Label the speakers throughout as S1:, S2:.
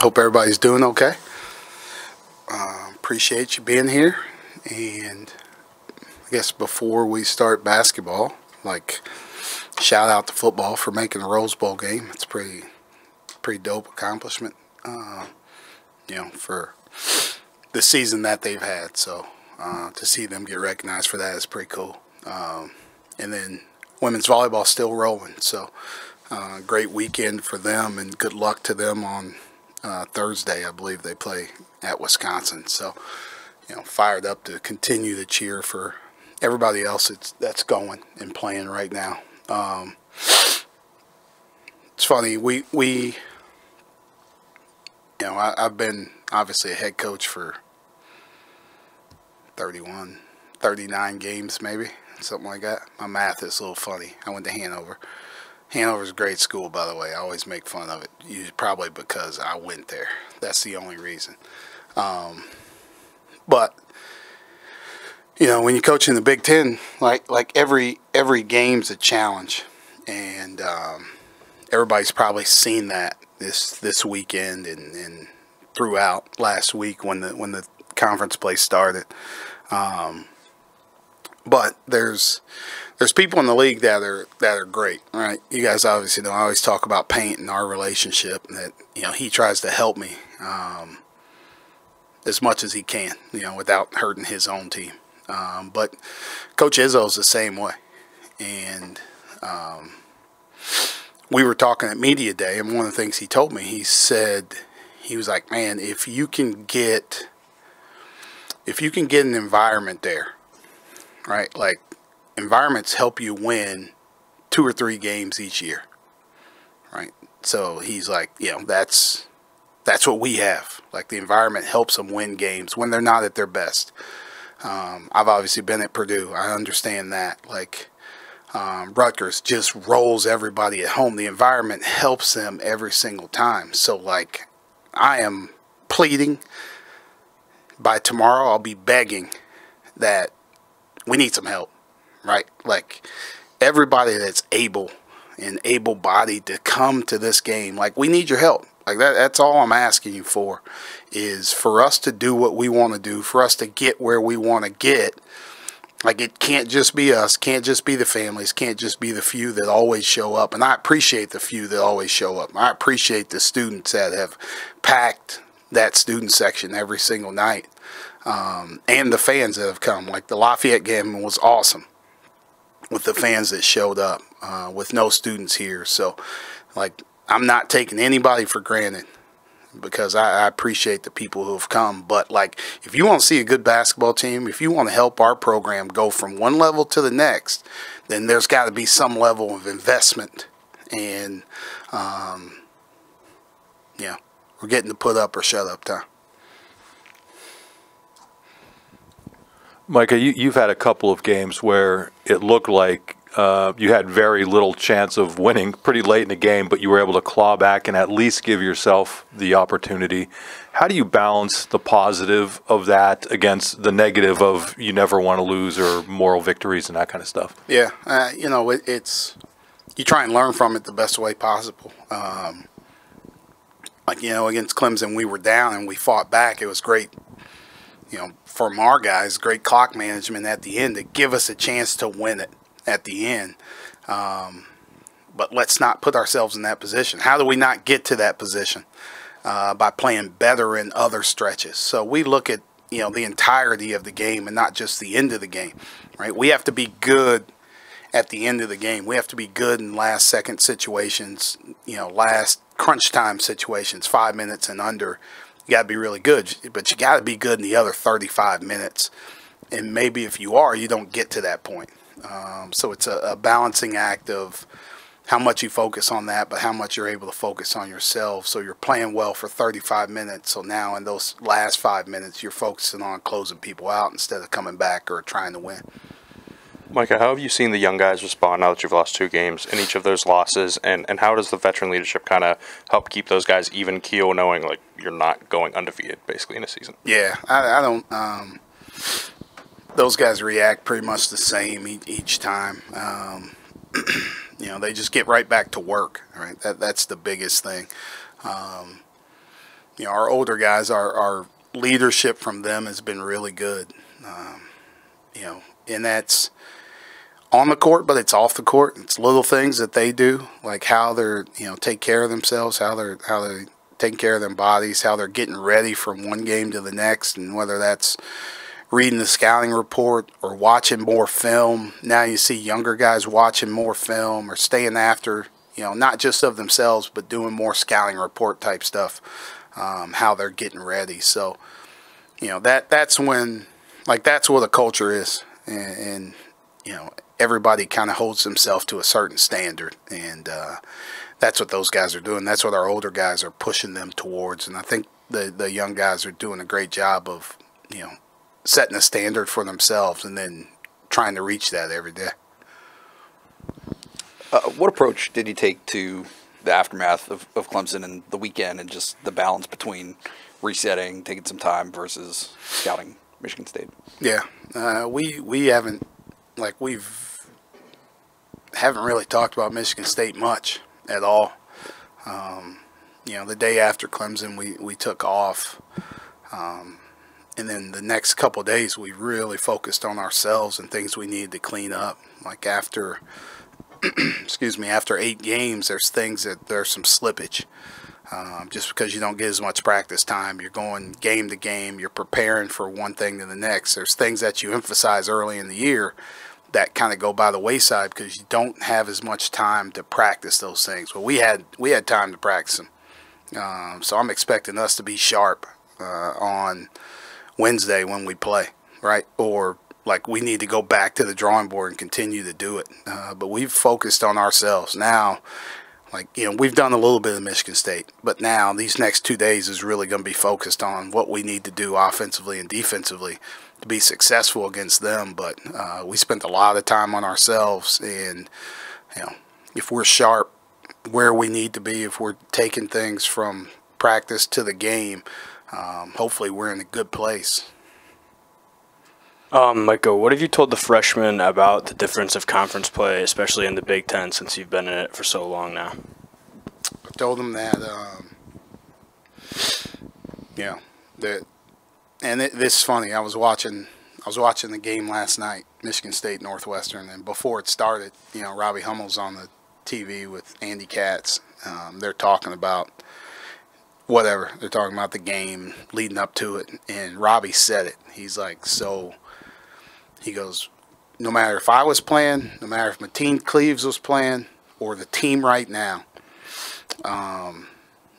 S1: Hope everybody's doing okay. Appreciate you being here. And I guess before we start basketball, shout out to football for making the Rose Bowl game. It's pretty dope accomplishment, for the season that they've had. So to see them get recognized for that is pretty cool. And then women's volleyball still rolling. So great weekend for them, and good luck to them on Thursday. I believe they play at Wisconsin. So, fired up to continue to cheer for everybody else that's going and playing right now. It's funny, I've been obviously a head coach for 39 games maybe, something like that. My math is a little funny. I went to Hanover. Hanover's a great school, by the way. I always make fun of it, probably because I went there. That's the only reason. But when you coach in the Big Ten, like every game's a challenge, and everybody's probably seen that this weekend and throughout last week when the conference play started. But there's people in the league that are great, right? You guys obviously know I always talk about Paint and our relationship, and that he tries to help me as much as he can, without hurting his own team. But Coach Izzo's the same way, and we were talking at media day, and one of the things he told me, he was like, man, if you can get an environment there, right? Like, environments help you win 2 or 3 games each year, right? So he's like, that's what we have. Like, the environment helps them win games when they're not at their best. I've obviously been at Purdue. I understand that. Rutgers just rolls everybody at home. The environment helps them every single time. So, I am pleading. By tomorrow, I'll be begging that we need some help, right? Everybody that's able and able-bodied to come to this game, we need your help. That's all I'm asking you for, is for us to do what we want to do, for us to get where we want to get. It can't just be us, can't just be the families, can't just be the few that always show up. And I appreciate the few that always show up. I appreciate the students that have packed that student section every single night, and the fans that have come. The Lafayette game was awesome with the fans that showed up, with no students here. So, I'm not taking anybody for granted, because I appreciate the people who have come. But, if you want to see a good basketball team, if you want to help our program go from one level to the next, then there's got to be some level of investment. And, we're getting to put up or shut up time.
S2: Micah, you've had a couple of games where it looked like you had very little chance of winning pretty late in the game, but you were able to claw back and at least give yourself the opportunity. How do you balance the positive of that against the negative of you never want to lose, or moral victories and that kind of stuff?
S1: Yeah, it's you try and learn from it the best way possible. Against Clemson, we were down and we fought back. It was great, from our guys, great clock management at the end to give us a chance to win it at the end. But let's not put ourselves in that position. How do we not get to that position? By playing better in other stretches. So we look at, the entirety of the game and not just the end of the game, right? We have to be good at the end of the game. We have to be good in last-second situations, last crunch time situations, 5 minutes and under. You got to be really good, but you got to be good in the other 35 minutes. And maybe if you are, you don't get to that point. So it's a balancing act of how much you focus on that, but how much you're able to focus on yourself. So you're playing well for 35 minutes. So now in those last 5 minutes, you're focusing on closing people out instead of coming back or trying to win.
S3: Micah, how have you seen the young guys respond now that you've lost 2 games in each of those losses? And how does the veteran leadership kind of help keep those guys even keel, knowing you're not going undefeated basically in a season?
S1: Yeah, I don't those guys react pretty much the same each time. They just get right back to work, right? That's the biggest thing. our older guys, our leadership from them has been really good. And that's on the court, but it's off the court. It's little things that they do, like how they're, take care of themselves, how they're taking care of their bodies, how they're getting ready from one game to the next, and whether that's reading the scouting report or watching more film. Now you see younger guys watching more film or staying after, not just of themselves, but doing more scouting report type stuff, how they're getting ready. So, that's when, that's what a culture is. And everybody kind of holds themselves to a certain standard. And that's what those guys are doing. That's what our older guys are pushing them towards. And I think the young guys are doing a great job of, setting a standard for themselves and then trying to reach that every day.
S4: What approach did you take to the aftermath of Clemson and the weekend, and just the balance between resetting, taking some time versus scouting Michigan State?
S1: Yeah, we haven't haven't really talked about Michigan State much at all. The day after Clemson, we took off. And then the next couple of days, we really focused on ourselves and things we needed to clean up. Like after, after 8 games, there's some slippage. Just because you don't get as much practice time, you're going game to game, you're preparing for one thing to the next. There's things that you emphasize early in the year that kind of go by the wayside because you don't have as much time to practice those things. Well, we had time to practice them. So I'm expecting us to be sharp on Wednesday when we play, right? Or we need to go back to the drawing board and continue to do it. But we've focused on ourselves now. We've done a little bit of Michigan State, but now these next 2 days is really going to be focused on what we need to do offensively and defensively to be successful against them. But we spent a lot of time on ourselves, and if we're sharp where we need to be, if we're taking things from practice to the game, hopefully we're in a good place.
S5: Micah, what have you told the freshmen about the difference of conference play, especially in the Big Ten, since you've been in it for so long now?
S1: I told them that, this is funny. I was watching the game last night, Michigan State Northwestern, and before it started, Robbie Hummel's on the TV with Andy Katz. They're talking about whatever. They're talking about the game leading up to it, and Robbie said it. He's like, he goes, no matter if I was playing, no matter if Mateen Cleaves was playing, or the team right now,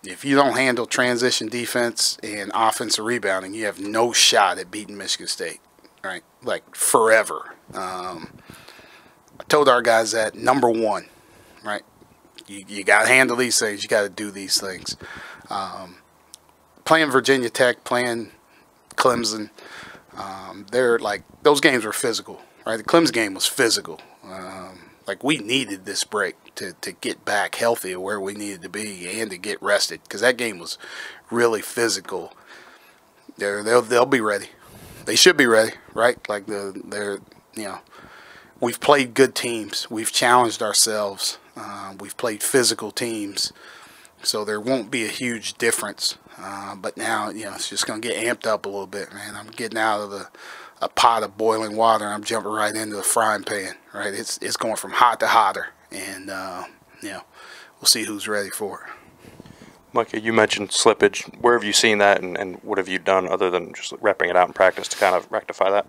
S1: if you don't handle transition defense and offensive rebounding, you have no shot at beating Michigan State, right? Forever. I told our guys that, number one, right? You got to handle these things. You got to do these things. Playing Virginia Tech, playing Clemson, those games were physical, right? The Clemson game was physical. We needed this break to get back healthy where we needed to be and to get rested, because that game was really physical. They'll be ready. They should be ready, right? We've played good teams. We've challenged ourselves. We've played physical teams. So there won't be a huge difference. But now, it's just going to get amped up a little bit, man. I'm getting out of a pot of boiling water. I'm jumping right into the frying pan, right? It's going from hot to hotter. And, we'll see who's ready for it.
S3: Micah, you mentioned slippage. Where have you seen that, and what have you done other than just repping it out in practice to kind of rectify that?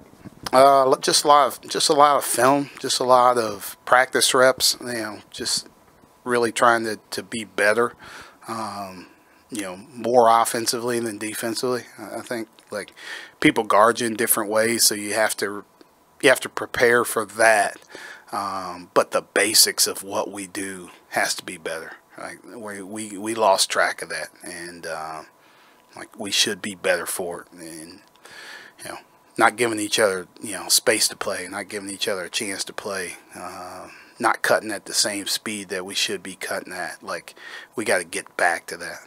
S1: Just a lot of film, just a lot of practice reps, just really trying to be better. More offensively than defensively. I think people guard you in different ways, so you have to prepare for that. But the basics of what we do has to be better. We lost track of that, and we should be better for it. And not giving each other space to play, not giving each other a chance to play. Not cutting at the same speed that we should be cutting at. We got to get back to that.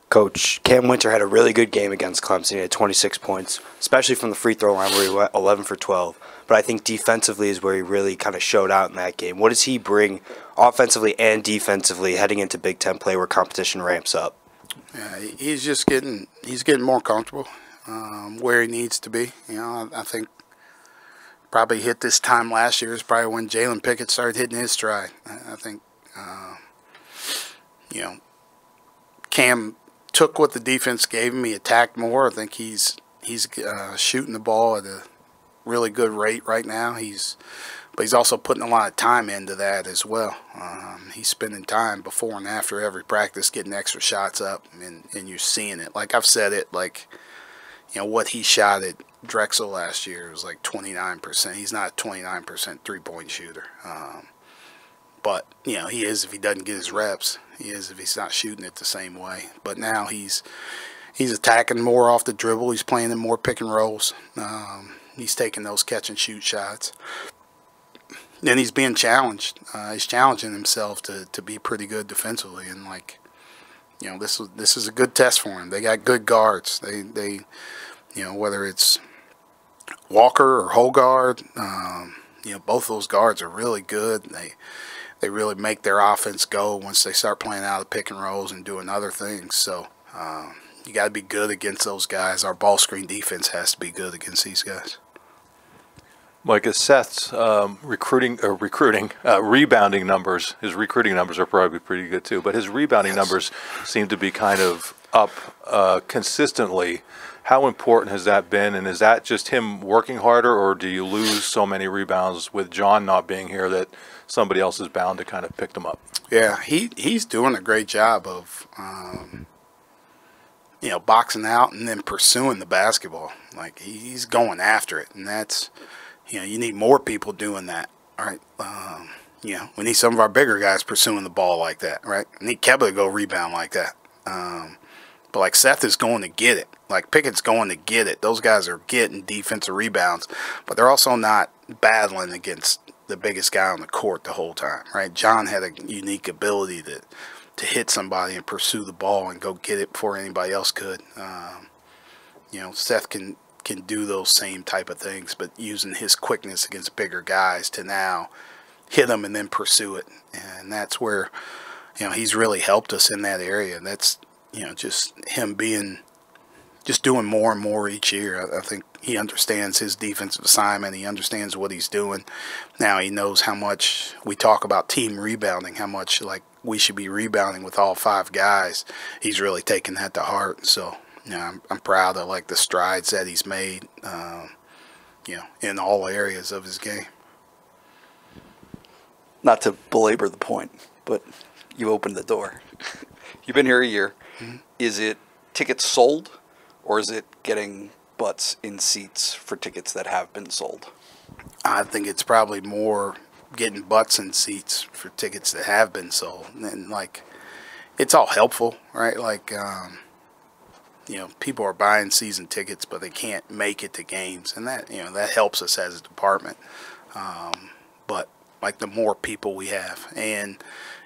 S6: Coach, Cam Winter had a really good game against Clemson. He had 26 points, especially from the free throw line where he went 11 for 12. But I think defensively is where he really kind of showed out in that game. What does he bring offensively and defensively heading into Big Ten play where competition ramps up?
S1: Yeah, he's getting more comfortable where he needs to be. You know, I think probably hit this time last year is probably when Jalen Pickett started hitting his stride. I think, you know, Cam took what the defense gave him. He attacked more. I think he's shooting the ball at a really good rate right now. But he's also putting a lot of time into that as well. He's spending time before and after every practice getting extra shots up, and you're seeing it. Like I've said it, like, you know, what he shot at Drexel last year was like 29%. He's not a 29% three-point shooter. But, you know, he is if he doesn't get his reps. He is if he's not shooting it the same way. But now he's attacking more off the dribble. He's playing in more pick and rolls. He's taking those catch-and-shoot shots. Then he's being challenged. He's challenging himself to be pretty good defensively. And, like, you know, this is a good test for him. They got good guards. They you know, whether it's Walker or Hogard, you know, both those guards are really good. They really make their offense go once they start playing out of pick and rolls and doing other things. So you got to be good against those guys. Our ball screen defense has to be good against these guys.
S2: Micah, Seth's rebounding numbers, his recruiting numbers are probably pretty good too, but his rebounding numbers seem to be kind of up consistently. How important has that been, and is that just him working harder, or do you lose so many rebounds with John not being here that somebody else is bound to kind of pick them up? Yeah,
S1: he's doing a great job of you know, boxing out and then pursuing the basketball. Like, he's going after it, and that's, you know, you need more people doing that, right? You know, we need some of our bigger guys pursuing the ball like that, right? We need Keba to go rebound like that. But, like, Seth is going to get it. Like, Pickett's going to get it. Those guys are getting defensive rebounds, but they're also not battling against the biggest guy on the court the whole time, right? John had a unique ability to hit somebody and pursue the ball and go get it before anybody else could. You know, Seth can do those same type of things, but using his quickness against bigger guys to now hit them and then pursue it. And that's where, you know, he's really helped us in that area. And that's, you know, just him doing more and more each year. I think he understands his defensive assignment. He understands what he's doing. Now he knows how much we talk about team rebounding, how much, like, we should be rebounding with all five guys. He's really taken that to heart. So, you know, I'm proud of, like, the strides that he's made, you know, in all areas of his game.
S4: Not to belabor the point, but you opened the door. You've been here a year. Mm-hmm. Is it tickets sold, or is it getting butts in seats for tickets that have been sold?
S1: I think it's probably more getting butts in seats for tickets that have been sold. And, like, it's all helpful, right? Like, you know, people are buying season tickets, but they can't make it to games. And that, you know, that helps us as a department. But, like, the more people we have, and,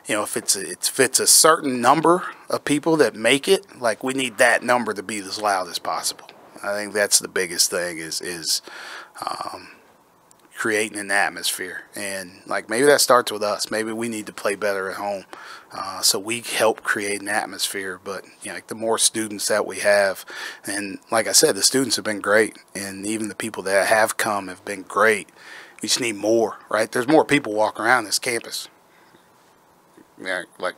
S1: you know, if it's a certain number of people that make it, like, we need that number to be as loud as possible. I think that's the biggest thing is creating an atmosphere. And, like, maybe that starts with us. Maybe we need to play better at home. So we help create an atmosphere. But, you know, like, the more students that we have, and like I said, the students have been great. And even the people that have come have been great. We just need more, right? There's more people walking around this campus. Yeah, like,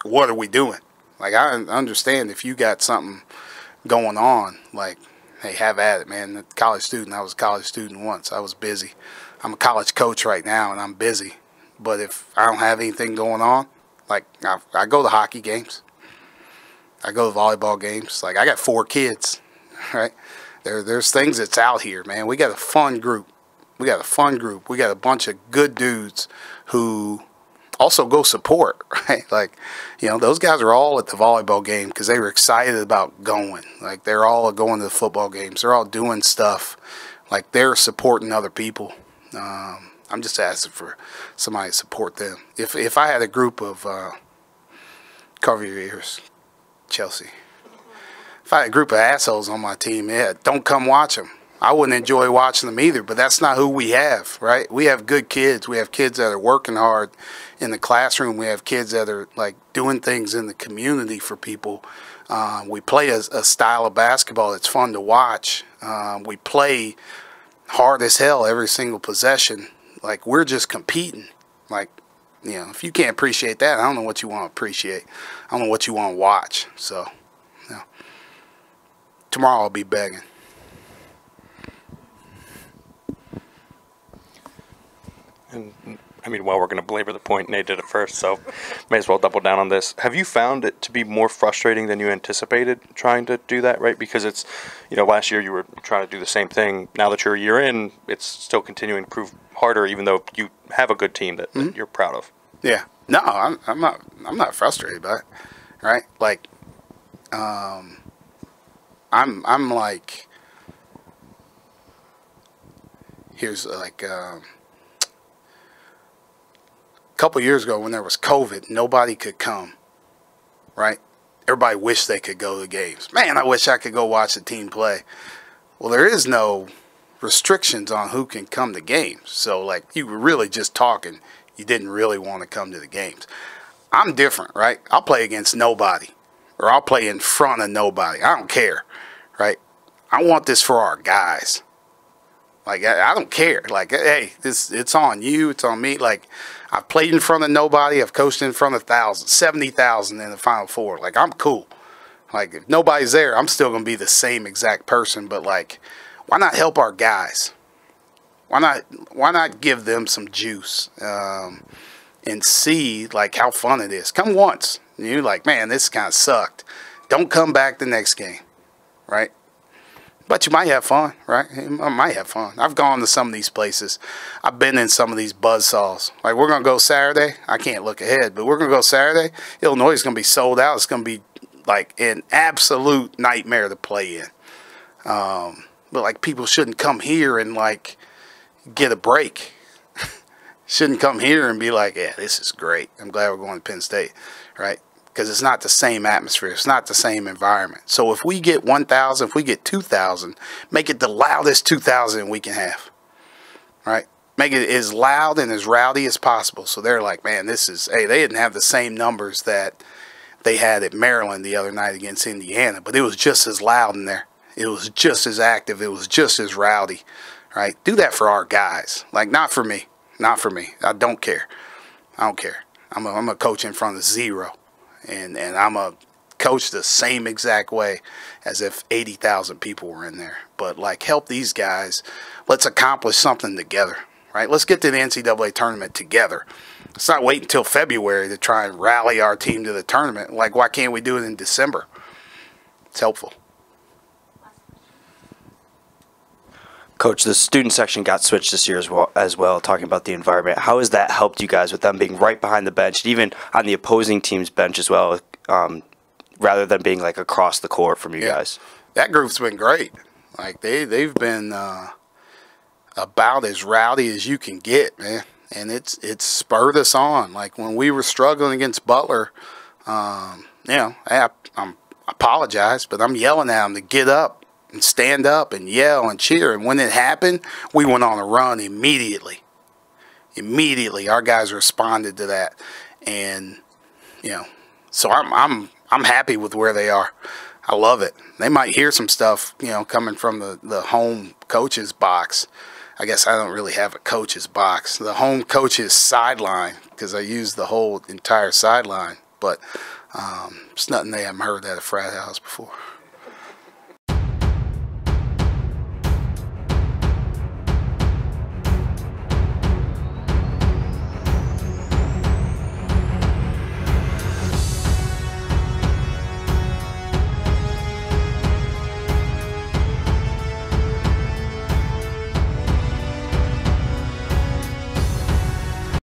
S1: what are we doing? Like, I understand if you got something going on, like, hey, have at it, man. College student, I was a college student once. I was busy. I'm a college coach right now, and I'm busy. But if I don't have anything going on, like, I go to hockey games. I go to volleyball games. Like, I got 4 kids, right? There's things that's out here, man. We got a fun group. We got a bunch of good dudes who also go support, right? Like, you know, those guys are all at the volleyball game because they were excited about going. Like, they're all going to the football games. They're all doing stuff. Like, they're supporting other people. I'm just asking for somebody to support them. If I had a group of, cover your ears, Chelsea. if I had a group of assholes on my team, yeah, don't come watch them. I wouldn't enjoy watching them either, but that's not who we have, right? We have good kids. We have kids that are working hard in the classroom. We have kids that are, like, doing things in the community for people. We play a style of basketball that's fun to watch. We play hard as hell every single possession. Like, we're just competing. Like, you know, if you can't appreciate that, I don't know what you want to appreciate. I don't know what you want to watch. So, you know, tomorrow I'll be begging.
S3: And I mean, well, we're going to belabor the point. Nate did it first, so may as well double down on this. Have you found it to be more frustrating than you anticipated trying to do that, right? Because it's, you know, last year you were trying to do the same thing. Now that you're a year in, it's still continuing to prove harder, even though you have a good team that you're proud of.
S1: Yeah. No, I'm not frustrated by it, right? Like, I'm like, here's like, couple years ago when there was COVID, nobody could come, right? Everybody wished they could go to games. Man, I wish I could go watch the team play. Well, there is no restrictions on who can come to games. So, like, you were really just talking. You didn't really want to come to the games. I'm different, right? I'll play against nobody, or I'll play in front of nobody. I don't care, right? I want this for our guys. Like, I don't care. Like, hey, it's on you. It's on me. Like, I've played in front of nobody. I've coached in front of 70,000 in the Final Four. Like, I'm cool. Like, if nobody's there, I'm still going to be the same exact person. But, like, why not help our guys? Why not give them some juice and see, like, how fun it is? Come once. And you're like, man, this kind of sucked. Don't come back the next game, right? But you might have fun, right? You might have fun. I've gone to some of these places. I've been in some of these buzzsaws. Like, we're going to go Saturday. I can't look ahead, but we're going to go Saturday. Illinois is going to be sold out. It's going to be, like, an absolute nightmare to play in. But, like, people shouldn't come here and, like, get a break. Shouldn't come here and be like, yeah, this is great. I'm glad we're going to Penn State, right? Because it's not the same atmosphere. It's not the same environment. So if we get 1,000, if we get 2,000, make it the loudest 2,000 we can have, right? Make it as loud and as rowdy as possible. So they're like, man, this is, hey, they didn't have the same numbers that they had at Maryland the other night against Indiana, but it was just as loud in there. It was just as active. It was just as rowdy, right? Do that for our guys. Like, not for me. Not for me. I don't care. I don't care. I'm a coach in front of zero. And I'm a coach the same exact way as if 80,000 people were in there. But, like, help these guys. Let's accomplish something together, right? Let's get to the NCAA tournament together. Let's not wait until February to try and rally our team to the tournament. Like, why can't we do it in December? It's helpful.
S6: Coach, the student section got switched this year as well, talking about the environment. How has that helped you guys with them being right behind the bench, and even on the opposing team's bench as well, rather than being, like, across the court from you guys?
S1: That group's been great. Like, they've been about as rowdy as you can get, man. And it's spurred us on. Like, when we were struggling against Butler, you know, I apologize, but I'm yelling at them to get up and stand up and yell and cheer. And when it happened, we went on a run immediately. Immediately, our guys responded to that. And, you know, so I'm happy with where they are. I love it. They might hear some stuff, you know, coming from the home coach's box. I guess I don't really have a coach's box. The home coach's sideline, because I use the whole entire sideline. But it's nothing they haven't heard at a frat house before.